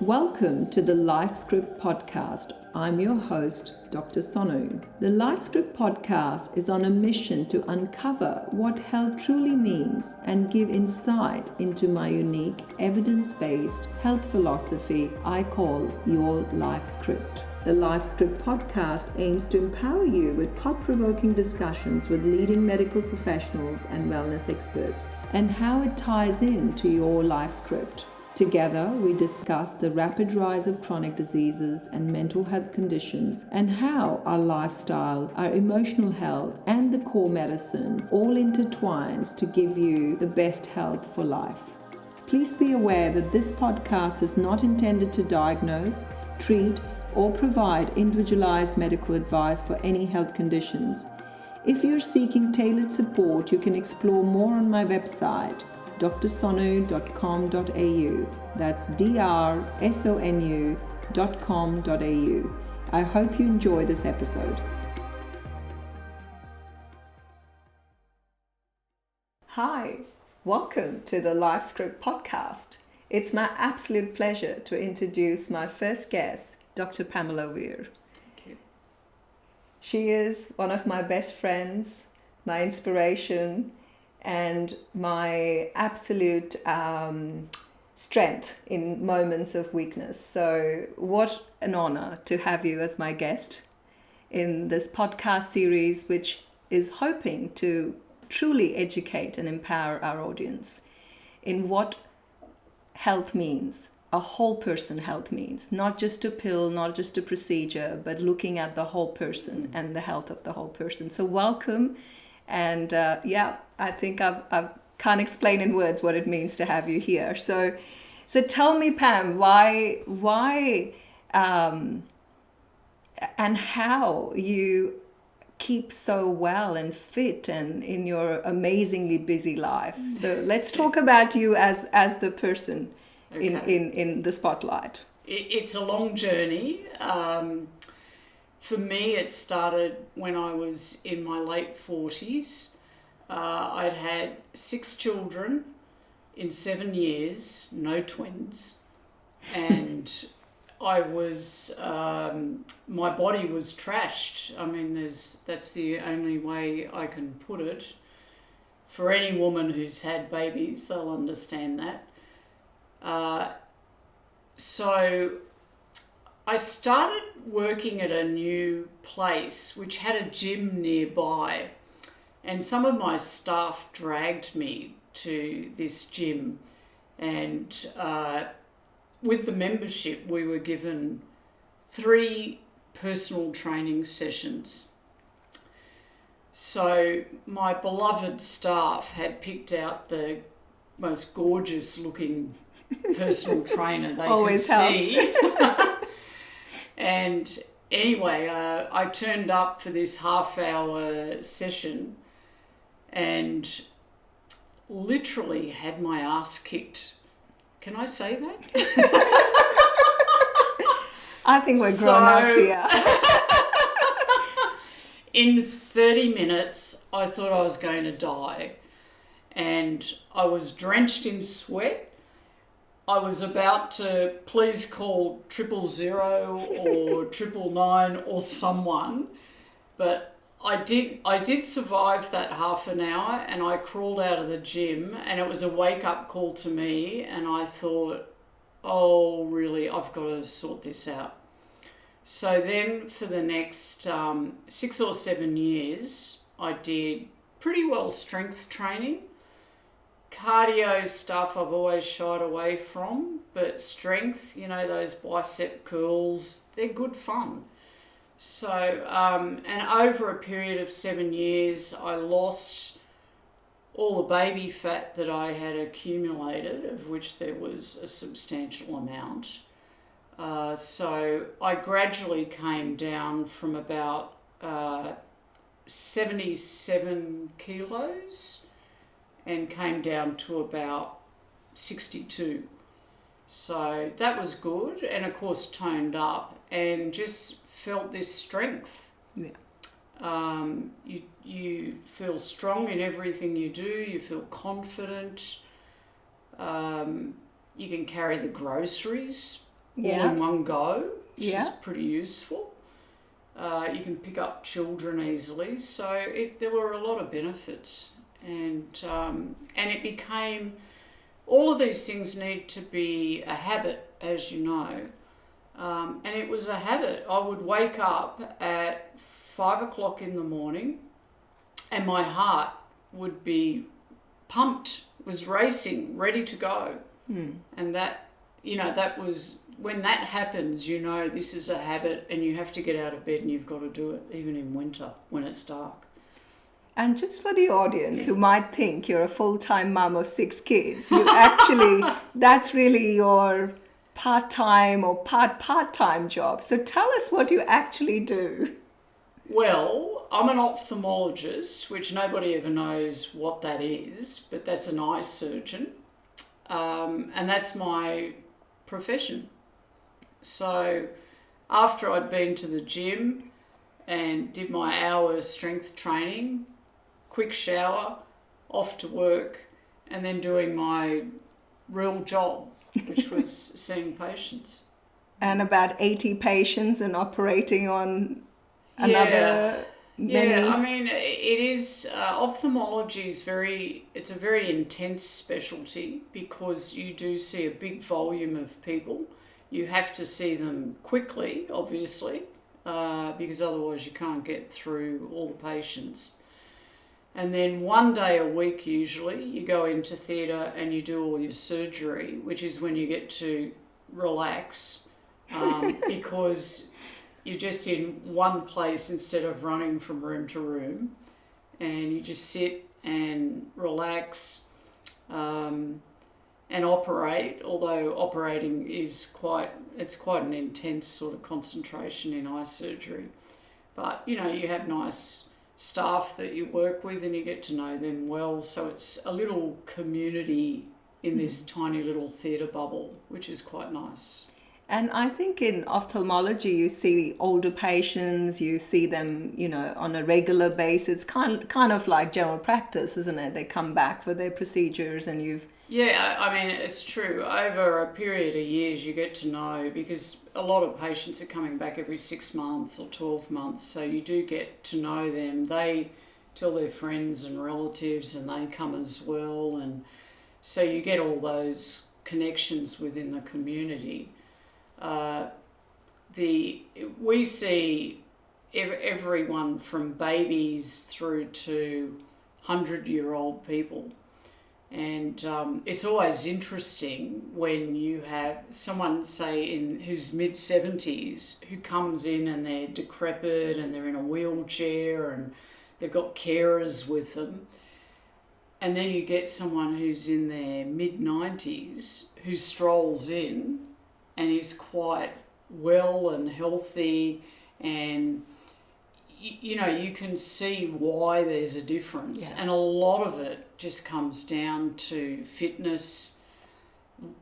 Welcome to the Lifescript Podcast. I'm your host, Dr Sonu. The Lifescript Podcast is on a mission to uncover what health truly means and give insight into my unique, evidence-based health philosophy I call your Lifescript. The Lifescript Podcast aims to empower you with thought-provoking discussions with leading medical professionals and wellness experts and how it ties into your Lifescript. Together, we discuss the rapid rise of chronic diseases and mental health conditions and how our lifestyle, our emotional health, and the core medicine all intertwines to give you the best health for life. Please be aware that this podcast is not intended to diagnose, treat, or provide individualized medical advice for any health conditions. If you're seeking tailored support, you can explore more on my website, drsonu.com.au. That's drsonu.com.au. I hope you enjoy this episode. Hi, welcome to the Lifescript Podcast. It's my absolute pleasure to introduce my first guest, Dr. Pamela Weir. Thank you. She is one of my best friends, my inspiration, and my absolute strength in moments of weakness. So what an honor to have you as my guest in this podcast series, which is hoping to truly educate and empower our audience in what health means, a whole person health means, not just a pill, not just a procedure, but looking at the whole person and the health of the whole person. So welcome. And I think I can't explain in words what it means to have you here. So tell me, Pam, why, and how you keep so well and fit and in your amazingly busy life. So let's talk about you as the person in the spotlight. It's a long journey. For me, it started when I was in my late 40s. I'd had 6 children in 7 years, no twins, and I was, my body was trashed. I mean, that's the only way I can put it. For any woman who's had babies, they'll understand that. So I started working at a new place which had a gym nearby, and some of my staff dragged me to this gym, and with the membership we were given 3 personal training sessions. So my beloved staff had picked out the most gorgeous looking personal trainer they Always could helps. see. And anyway, I turned up for this half-hour session and literally had my ass kicked. Can I say that? I think we're grown up here. In 30 minutes, I thought I was going to die. And I was drenched in sweat. I was about to please call 000 or 999 or someone, but I did survive that half an hour, and I crawled out of the gym, and it was a wake-up call to me, and I thought, oh, really, I've got to sort this out. So then for the next 6 or 7 years, I did pretty well strength training. Cardio stuff I've always shied away from, but strength, those bicep curls, they're good fun. So, and over a period of 7 years, I lost all the baby fat that I had accumulated, of which there was a substantial amount. So I gradually came down from about 77 kilos and came down to about 62. So that was good, and of course toned up and just felt this strength. Yeah. You feel strong in everything you do, you feel confident, you can carry the groceries all in one go, which Yeah. is pretty useful. You can pick up children easily, so there were a lot of benefits, and it became, all of these things need to be a habit, as you know, and it was a habit. I would wake up at 5 o'clock in the morning, and my heart would be pumped, was racing, ready to go, and that was, when that happens, this is a habit, and you have to get out of bed and you've got to do it, even in winter when it's dark. And just for the audience who might think you're a full-time mum of 6 kids, you actually, that's really your part-time or part-time job. So tell us what you actually do. Well, I'm an ophthalmologist, which nobody ever knows what that is, but that's an eye surgeon, and that's my profession. So after I'd been to the gym and did my hour strength training, quick shower, off to work, and then doing my real job, which was seeing patients. And about 80 patients and operating on another many. Yeah, I mean, it is, ophthalmology is it's a very intense specialty, because you do see a big volume of people. You have to see them quickly, obviously, because otherwise you can't get through all the patients. And then one day a week, usually, you go into theatre and you do all your surgery, which is when you get to relax, because you're just in one place instead of running from room to room, and you just sit and relax and operate, although operating is quite an intense sort of concentration in eye surgery. But, you have nice staff that you work with and you get to know them well, so it's a little community in this tiny little theatre bubble, which is quite nice. And I think in ophthalmology, you see older patients, you see them, on a regular basis. It's kind of like general practice, isn't it? They come back for their procedures and you've... Yeah, I mean, it's true. Over a period of years, you get to know, because a lot of patients are coming back every 6 months or 12 months, so you do get to know them. They tell their friends and relatives, and they come as well, and so you get all those connections within the community. We see everyone from babies through to 100-year-old people. And it's always interesting when you have someone, say, who's mid-70s, who comes in and they're decrepit and they're in a wheelchair and they've got carers with them. And then you get someone who's in their mid-90s who strolls in and is quite well and healthy, and you can see why there's a difference. Yeah. And a lot of it just comes down to fitness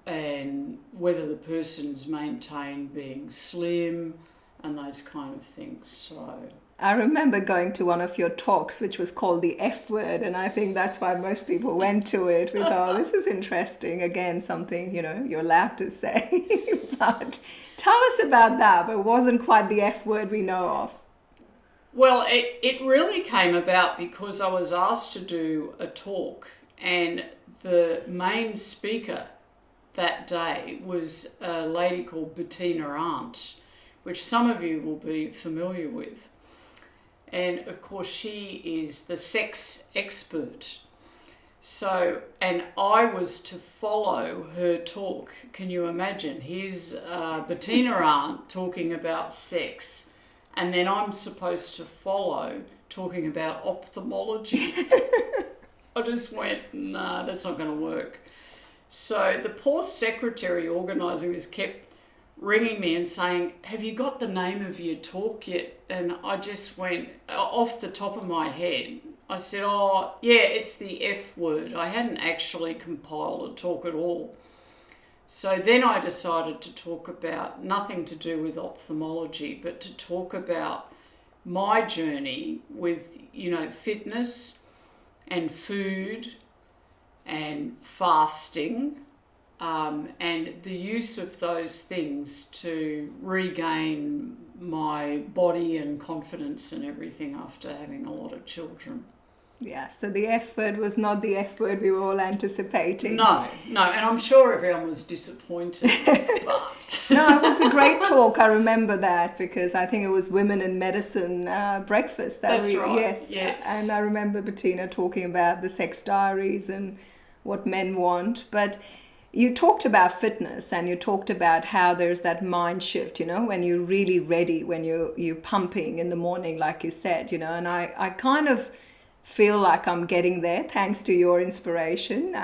and whether the person's maintained being slim and those kind of things. So I remember going to one of your talks, which was called the F word, and I think that's why most people went to it. We thought, this is interesting. Again, something, you're allowed to say. But tell us about that, but it wasn't quite the F word we know of. Well, it really came about because I was asked to do a talk, and the main speaker that day was a lady called Bettina Arndt, which some of you will be familiar with. And of course, she is the sex expert. So, and I was to follow her talk. Can you imagine? Here's Bettina Arndt talking about sex. And then I'm supposed to follow talking about ophthalmology. I just went, nah, that's not going to work. So the poor secretary organising this kept ringing me and saying, have you got the name of your talk yet? And I just went off the top of my head. I said, oh, yeah, it's the F word. I hadn't actually compiled a talk at all. So then I decided to talk about nothing to do with ophthalmology, but to talk about my journey with, fitness and food and fasting and the use of those things to regain my body and confidence and everything after having a lot of children. Yeah, so the F word was not the F word we were all anticipating. No, and I'm sure everyone was disappointed. But No, it was a great talk. I remember that because I think it was Women in Medicine breakfast. That's right. Yes. And I remember Bettina talking about the sex diaries and what men want. But you talked about fitness and you talked about how there's that mind shift, when you're really ready, when you're pumping in the morning, like you said, and I kind of feel like I'm getting there thanks to your inspiration.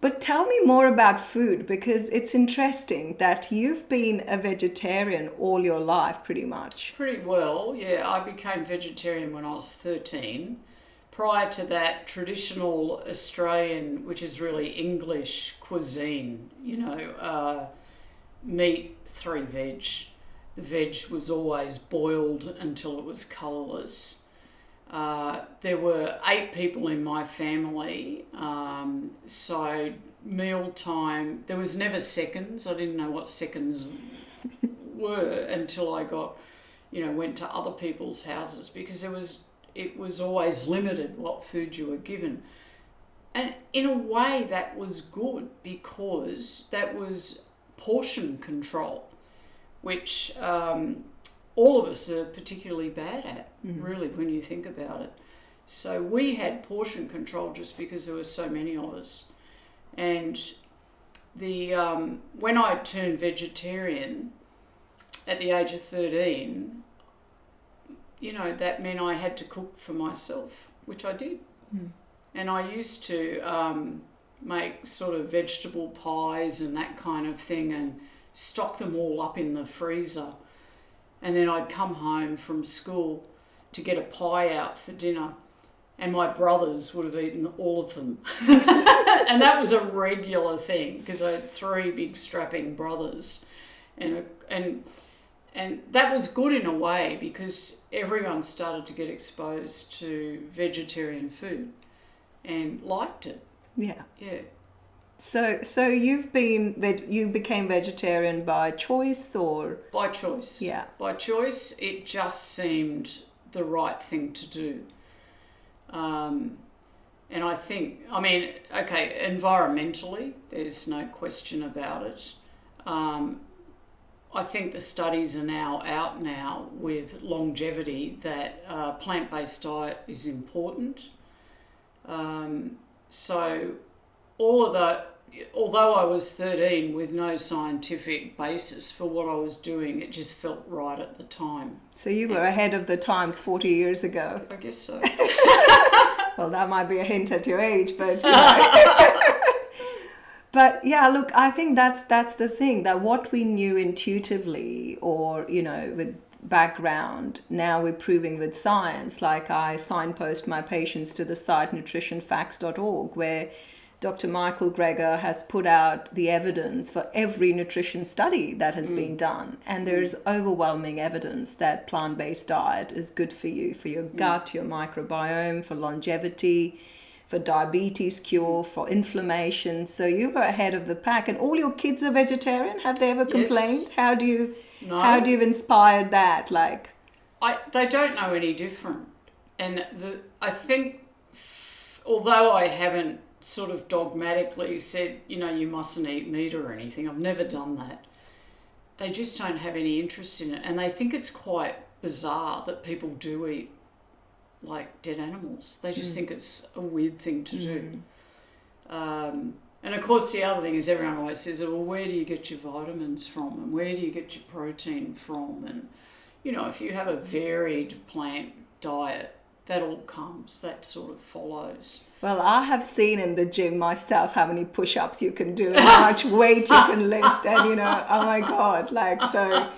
But tell me more about food, because it's interesting that you've been a vegetarian all your life, pretty much. Pretty well, yeah. I became vegetarian when I was 13. Prior to that, traditional Australian, which is really English cuisine, meat, 3 veg. The veg was always boiled until it was colourless. There were 8 people in my family, so mealtime, there was never seconds. I didn't know what seconds were until I went to other people's houses, because it was always limited what food you were given. And in a way that was good, because that was portion control, which all of us are particularly bad at, really, when you think about it. So we had portion control just because there were so many of us. And when I turned vegetarian at the age of 13, that meant I had to cook for myself, which I did. And I used to make sort of vegetable pies and that kind of thing and stock them all up in the freezer. And then I'd come home from school to get a pie out for dinner, and my brothers would have eaten all of them. And that was a regular thing, because I had 3 big strapping brothers. And that was good in a way, because everyone started to get exposed to vegetarian food and liked it. Yeah. Yeah. So you became vegetarian by choice, or? By choice. Yeah. By choice. It just seemed the right thing to do. And I think, environmentally, there's no question about it. I think the studies are now out with longevity that plant-based diet is important. So all of that, although I was 13 with no scientific basis for what I was doing, it just felt right at the time. So you were ahead of the times 40 years ago. I guess so. Well, that might be a hint at your age, but But yeah, look, I think that's the thing, that what we knew intuitively or, with background, now we're proving with science. Like, I signpost my patients to the site nutritionfacts.org, where Dr. Michael Greger has put out the evidence for every nutrition study that has been done. And there's overwhelming evidence that plant-based diet is good for you, for your gut, your microbiome, for longevity, for diabetes cure, for inflammation. So you were ahead of the pack. And all your kids are vegetarian? Have they ever complained? How do you've inspired that? They don't know any different. And I think, although I haven't sort of dogmatically said, you mustn't eat meat or anything, I've never done that. They just don't have any interest in it. And they think it's quite bizarre that people do eat like dead animals. They just think it's a weird thing to do. And of course the other thing is, everyone always says, well, where do you get your vitamins from, and where do you get your protein from? And if you have a varied plant diet, that all comes, that sort of follows. Well, I have seen in the gym myself how many push-ups you can do and how much weight you can lift, and oh my God, so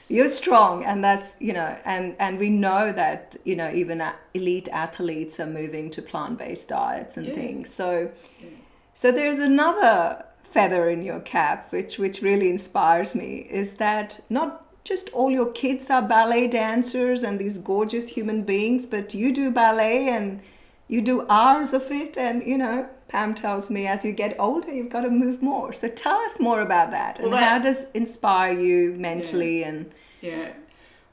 you're strong. And that's, and we know that, even elite athletes are moving to plant-based diets and things. So there's another feather in your cap, which really inspires me, is that not just all your kids are ballet dancers and these gorgeous human beings, but you do ballet and you do hours of it, and Pam tells me as you get older, you've got to move more. So tell us more about that. And how does it inspire you mentally? Yeah.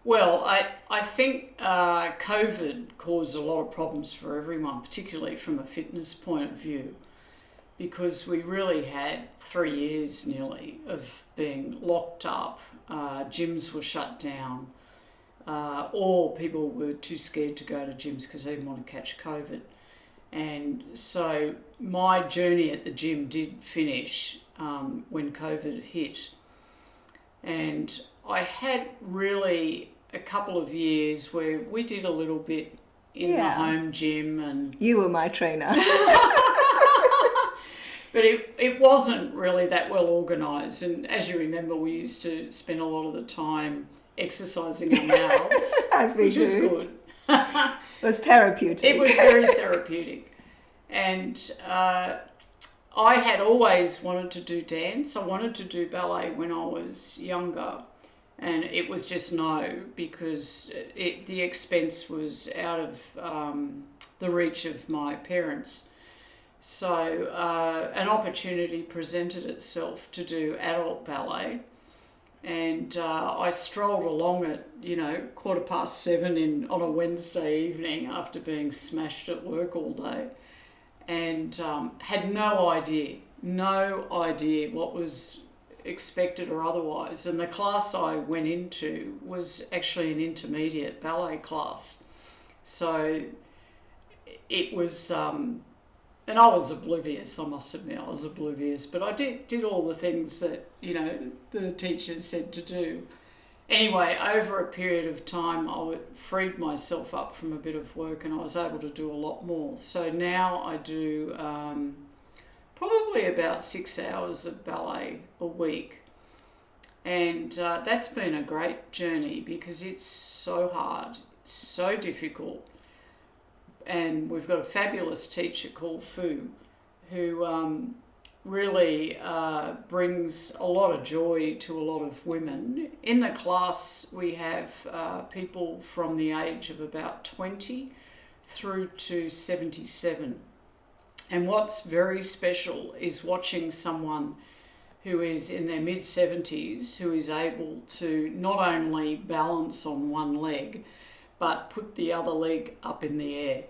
Well, I think COVID caused a lot of problems for everyone, particularly from a fitness point of view, because we really had 3 years nearly of being locked up. Gyms were shut down. Or people were too scared to go to gyms because they didn't want to catch COVID. And so my journey at the gym did finish when COVID hit. And I had really a couple of years where we did a little bit in the home gym. And you were my trainer. But it wasn't really that well organised. And as you remember, we used to spend a lot of the time exercising our mouths. As we which do. Was good. It was therapeutic. It was very therapeutic. And I had always wanted to do dance. I wanted to do ballet when I was younger. And it was just no, because the expense was out of the reach of my parents. So an opportunity presented itself to do adult ballet. And I strolled along at, 7:15 on a Wednesday evening after being smashed at work all day, and had no idea what was expected or otherwise. And the class I went into was actually an intermediate ballet class. So it was... and I was oblivious, I must admit, I was oblivious. But I did all the things that, the teachers said to do. Anyway, over a period of time, I freed myself up from a bit of work and I was able to do a lot more. So now I do probably about 6 hours of ballet a week. And that's been a great journey because it's so hard, so difficult. And we've got a fabulous teacher called Fu who really brings a lot of joy to a lot of women. In the class we have people from the age of about 20 through to 77. And what's very special is watching someone who is in their mid-70s who is able to not only balance on one leg but put the other leg up in the air.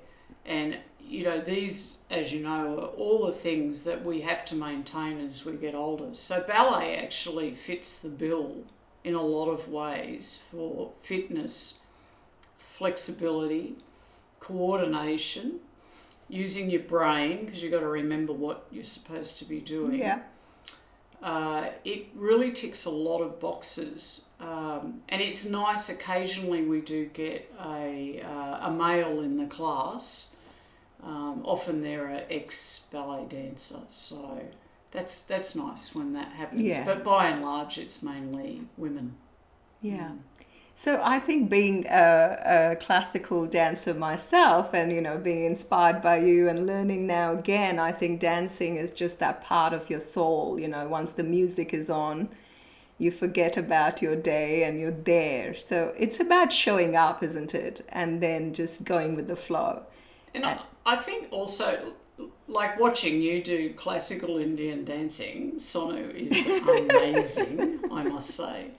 And, these, as you know, are all the things that we have to maintain as we get older. So ballet actually fits the bill in a lot of ways for fitness, flexibility, coordination, using your brain, because you've got to remember what you're supposed to be doing. Yeah. It really ticks a lot of boxes. And it's nice, occasionally we do get a male in the class. Often they're an ex-ballet dancer, so that's nice when that happens. Yeah. But by and large, it's mainly women. Yeah. So I think being a classical dancer myself and, being inspired by you and learning now again, I think dancing is just that part of your soul. Once the music is on, you forget about your day and you're there. So it's about showing up, isn't it? And then just going with the flow. And I think also, like watching you do classical Indian dancing, Sonu, is amazing, I must say.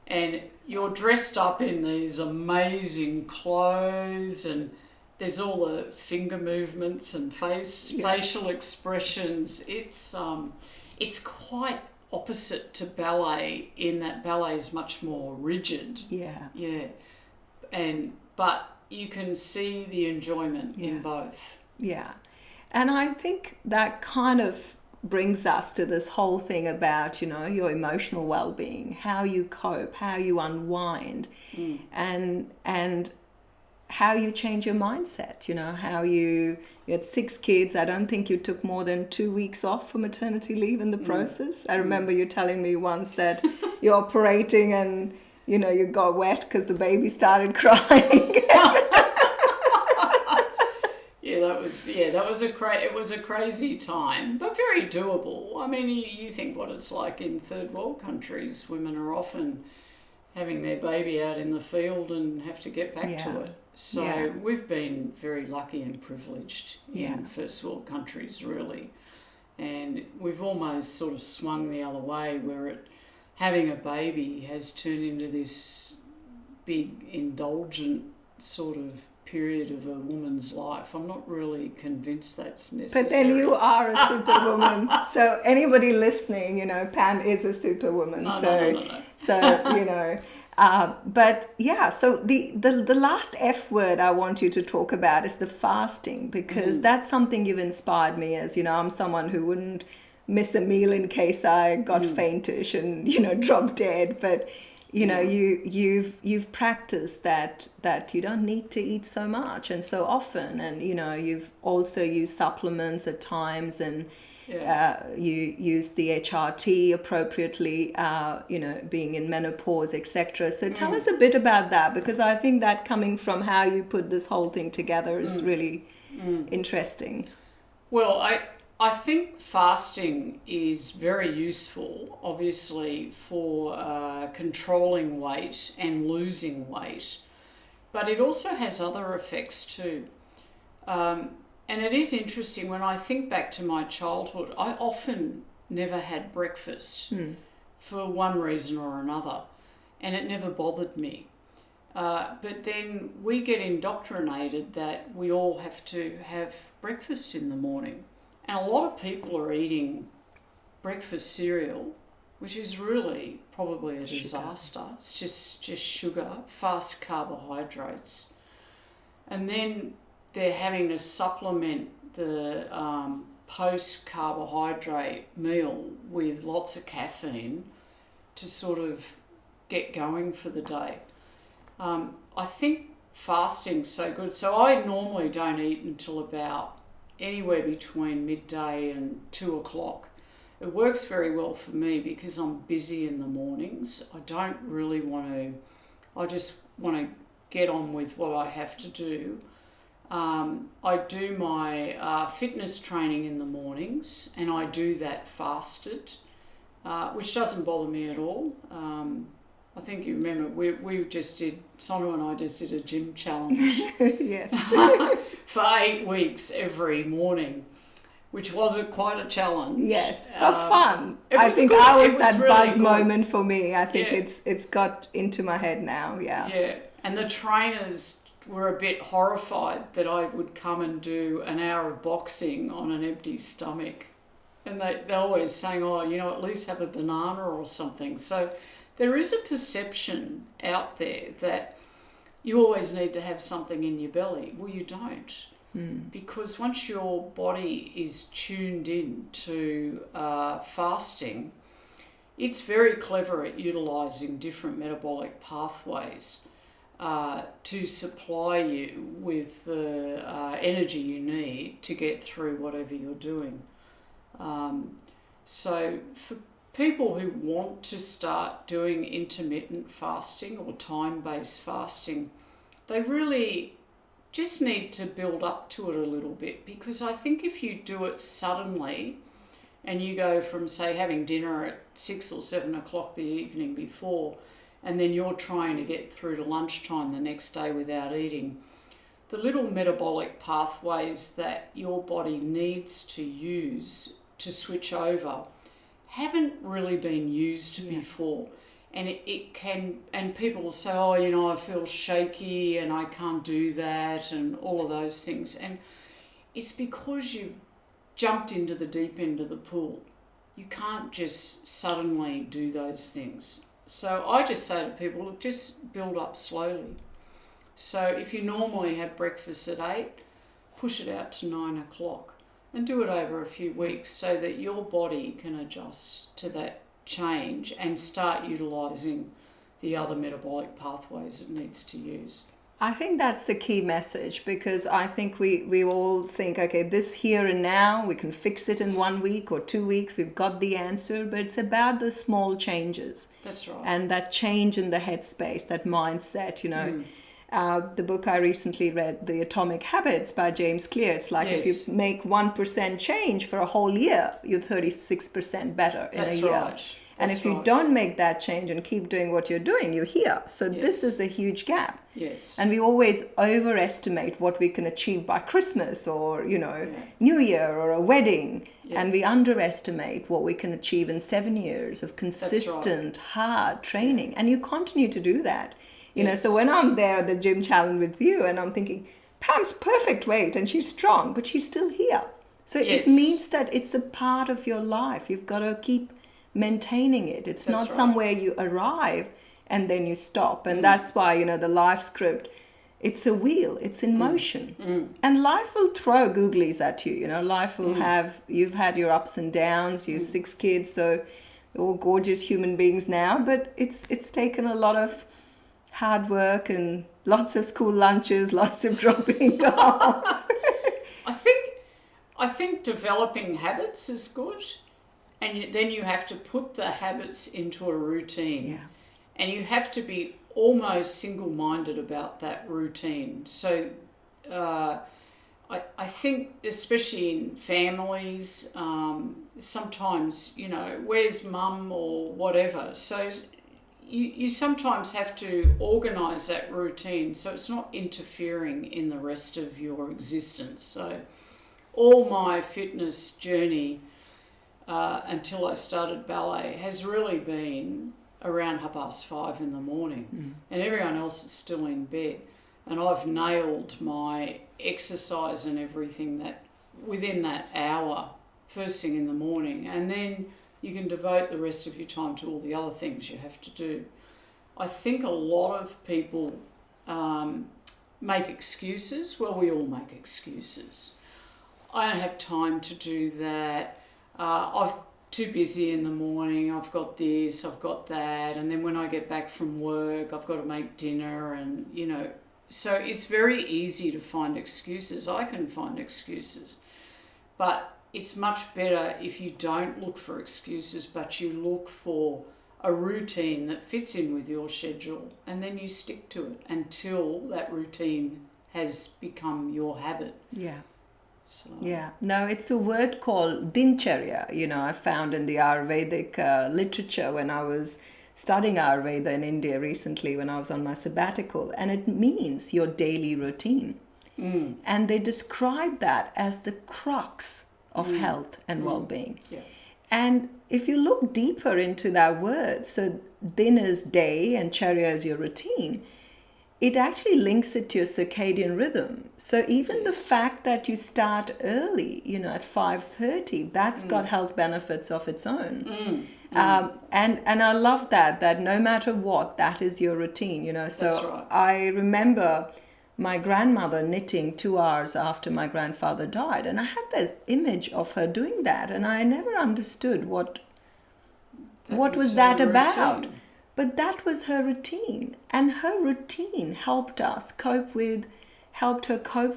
And you're dressed up in these amazing clothes and there's all the finger movements and facial expressions. It's quite opposite to ballet in that ballet is much more rigid. Yeah. Yeah. But you can see the enjoyment in both. Yeah. And I think that kind of brings us to this whole thing about, your emotional well-being, how you cope, how you unwind, and how you change your mindset, how you had 6 kids. I don't think you took more than 2 weeks off for maternity leave in the process. I remember you telling me once that you're operating and, you got wet because the baby started crying. It was a crazy time, but very doable. I mean, you think what it's like in third world countries. Women are often having their baby out in the field and have to get back to it. So we've been very lucky and privileged in first world countries, really. And we've almost sort of swung the other way, where having a baby has turned into this big indulgent sort of period of a woman's life. I'm not really convinced that's necessary. But then you are a superwoman. So anybody listening, Pam is a superwoman. No. So, but yeah, so the last F word I want you to talk about is the fasting, because that's something you've inspired me as, I'm someone who wouldn't miss a meal in case I got faintish and, drop dead. But, you've practiced that you don't need to eat so much and so often. And, you've also used supplements at times, and you use the HRT appropriately, being in menopause, etc. So tell us a bit about that, because I think that coming from how you put this whole thing together is really interesting. Well, I think fasting is very useful, obviously, for controlling weight and losing weight, but it also has other effects too. And it is interesting, when I think back to my childhood, I often never had breakfast for one reason or another, and it never bothered me. But then we get indoctrinated that we all have to have breakfast in the morning. And a lot of people are eating breakfast cereal, which is really probably a disaster. It's just sugar, fast carbohydrates. And then they're having to supplement the post-carbohydrate meal with lots of caffeine to sort of get going for the day. I think fasting's so good. So I normally don't eat until about anywhere between midday and 2 o'clock. It works very well for me because I'm busy in the mornings. I don't really want to, I just want to get on with what I have to do. I do my fitness training in the mornings, and I do that fasted, which doesn't bother me at all. I think you remember we just did, Sonu and I just did a gym challenge. Yes. For 8 weeks every morning, which was quite a challenge. Yes, but fun. I think good. that was really that buzz good. moment for me. I think it's got into my head now. Yeah, and the trainers were a bit horrified that I would come and do an hour of boxing on an empty stomach. And they're always saying, at least have a banana or something. So there is a perception out there that you always need to have something in your belly. Well, you don't. Because once your body is tuned in to fasting, it's very clever at utilising different metabolic pathways to supply you with the energy you need to get through whatever you're doing. So for people who want to start doing intermittent fasting or time-based fasting, they really just need to build up to it a little bit, because I think if you do it suddenly and you go from, say, having dinner at 6 or 7 o'clock the evening before, and then you're trying to get through to lunchtime the next day without eating, the little metabolic pathways that your body needs to use to switch over haven't really been used before. And it can, and people will say, I feel shaky and I can't do that and all of those things. And it's because you've jumped into the deep end of the pool. You can't just suddenly do those things. So I just say to people, look, just build up slowly. So if you normally have breakfast at 8, push it out to 9 o'clock and do it over a few weeks so that your body can adjust to that change and start utilising the other metabolic pathways it needs to use. I think that's the key message, because I think we all think, okay, this here and now, we can fix it in 1 week or 2 weeks, we've got the answer, but it's about the small changes. That's right. And that change in the headspace, that mindset, The book I recently read, The Atomic Habits by James Clear, it's like if you make 1% change for a whole year, you're 36% better in a year. Right. And That's if you right. don't make that change and keep doing what you're doing, you're here. So this Yes. is a huge gap. Yes. And we always overestimate what we can achieve by Christmas or, Yeah. New Year or a wedding. Yeah. And we underestimate what we can achieve in 7 years of consistent, hard training. And you continue to do that. Yes. So when I'm there at the gym challenge with you and I'm thinking, Pam's perfect weight and she's strong, but she's still here. So Yes. it means that it's a part of your life. You've got to keep maintaining it. It's That's not right. somewhere you arrive and then you stop. And that's why, the Lifescript, it's a wheel, it's in motion. And life will throw googlies at you. Life will you've had your ups and downs, you have 6 kids, so they're all gorgeous human beings now, but it's taken a lot of hard work and lots of school lunches, lots of dropping off. I think developing habits is good, and then you have to put the habits into a routine. Yeah. And you have to be almost single-minded about that routine. So I think, especially in families, sometimes, where's mum or whatever. So you sometimes have to organise that routine so it's not interfering in the rest of your existence. So all my fitness journey until I started ballet has really been around 5:30 in the morning, and everyone else is still in bed, and I've nailed my exercise and everything that within that hour first thing in the morning, and then you can devote the rest of your time to all the other things you have to do. I think a lot of people make excuses. Well, we all make excuses. I don't have time to do that. I'm too busy in the morning. I've got this, I've got that. And then when I get back from work, I've got to make dinner and, So it's very easy to find excuses. I can find excuses. But it's much better if you don't look for excuses, but you look for a routine that fits in with your schedule, and then you stick to it until that routine has become your habit. Yeah. So. Yeah. No, it's a word called dincharya, I found in the Ayurvedic literature when I was studying Ayurveda in India recently when I was on my sabbatical, and it means your daily routine. And they describe that as the crux of health and well-being. Yeah. And if you look deeper into that word, so din is day and charya is your routine, it actually links it to your circadian rhythm. So even the fact that you start early, at 5:30, that's got health benefits of its own. And I love that no matter what, that is your routine, So That's right. I remember my grandmother knitting 2 hours after my grandfather died, and I had this image of her doing that, and I never understood what was that her about. routine. But that was her routine, and her routine helped her cope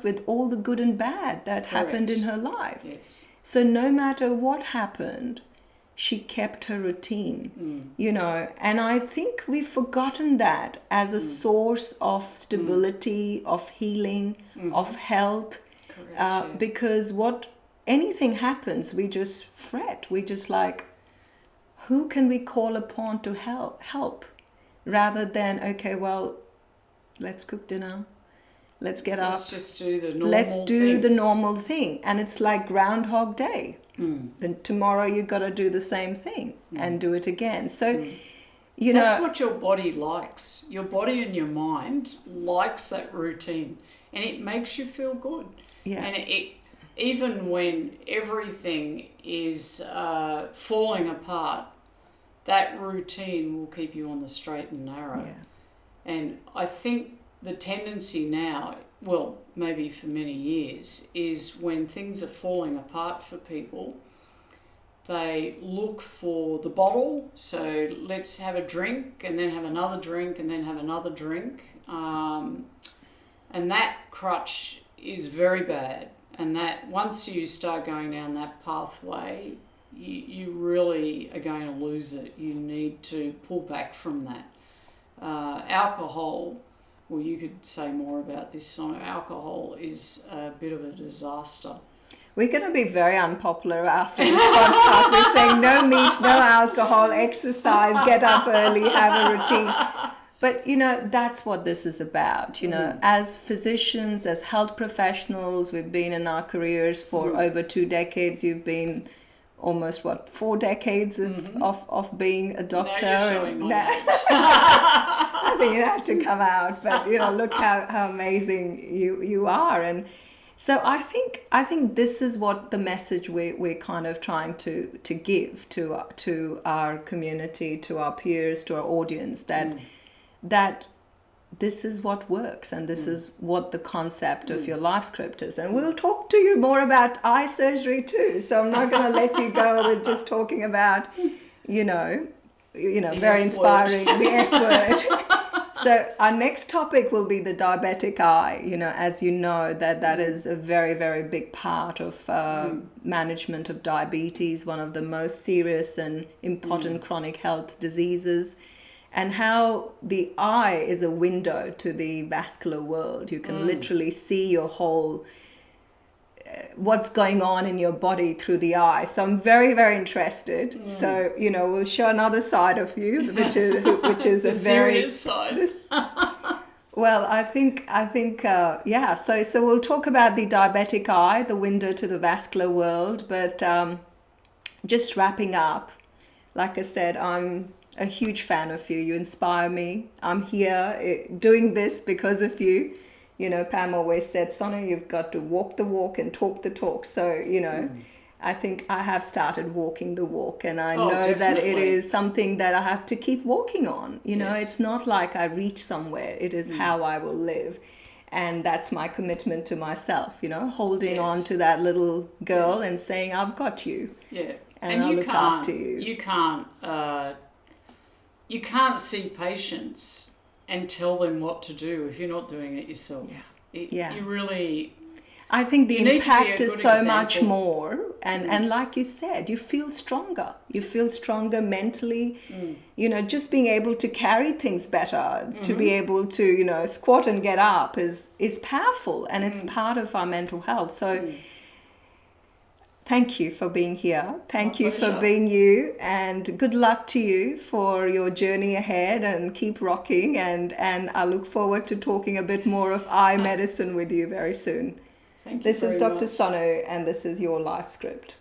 with all the good and bad that happened in her life. Yes. So no matter what happened, she kept her routine, and I think we've forgotten that as a source of stability, of healing, of health, Correct, because anything happens, we just fret. We just like, who can we call upon to help rather than, okay, well, let's cook dinner. Let's get up. Let's just do the normal Let's do the things. normal thing. And it's like Groundhog Day. Then tomorrow you've got to do the same thing and do it again. So, That's what your body likes. Your body and your mind likes that routine, and it makes you feel good. Yeah. And it even when everything is falling apart, that routine will keep you on the straight and narrow. Yeah. And I think the tendency now, well, maybe for many years, is when things are falling apart for people, they look for the bottle. So let's have a drink and then have another drink and then have another drink. And that crutch is very bad. And that once you start going down that pathway, you really are going to lose it. You need to pull back from that. Alcohol, well, you could say more about this. Alcohol is a bit of a disaster. We're going to be very unpopular after this podcast. We're saying no meat, no alcohol, exercise, get up early, have a routine. But, that's what this is about. As physicians, as health professionals, we've been in our careers for over 2 decades. You've been almost, 4 decades of being a doctor. Now you're showing my age. I think you have to come out. But, look how amazing you are. And so I think this is what the message we're kind of trying to give to our community, to our peers, to our audience, that this is what works, and this is what the concept of your Lifescript is. And we'll talk to you more about eye surgery too. So I'm not going to let you go with just talking about, very inspiring, the F word. So our next topic will be the diabetic eye. As you know, that is a very, very big part of management of diabetes, one of the most serious and important chronic health diseases. And how the eye is a window to the vascular world. You can literally see your whole, what's going on in your body through the eye. So I'm very, very interested. So, we'll show another side of you, which is a very serious side. Well, I think, yeah. So we'll talk about the diabetic eye, the window to the vascular world. But just wrapping up, like I said, I'm a huge fan of you. You inspire me. I'm here doing this because of you. Pam always said, Sonu, you've got to walk the walk and talk the talk. So, I think I have started walking the walk, and I know definitely. that it is something that I have to keep walking on. Yes. It's not like I reach somewhere. It is how I will live. And that's my commitment to myself, holding on to that little girl and saying, I've got you. Yeah. And I'll look after you. You can't see patients and tell them what to do if you're not doing it yourself. Yeah. You really... I think the impact is so much example. more. And like you said, you feel stronger. You feel stronger mentally. Just being able to carry things better, to be able to, squat and get up is powerful. And it's part of our mental health. So... Thank you for being here. Thank you for being you, and good luck to you for your journey ahead, and keep rocking. And I look forward to talking a bit more of eye medicine with you very soon. Thank you. This is Dr. much. Sonu, and this is your Lifescript.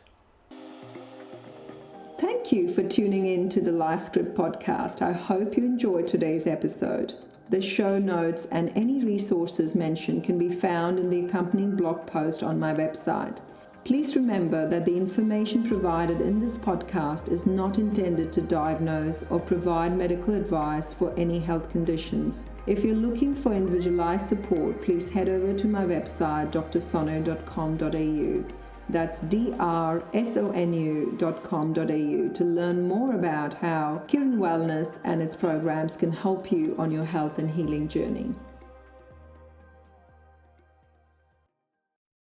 Thank you for tuning in to the Lifescript podcast. I hope you enjoyed today's episode. The show notes and any resources mentioned can be found in the accompanying blog post on my website. Please remember that the information provided in this podcast is not intended to diagnose or provide medical advice for any health conditions. If you're looking for individualized support, please head over to my website, drsonu.com.au. That's drsonu.com.au to learn more about how Kirin Wellness and its programs can help you on your health and healing journey.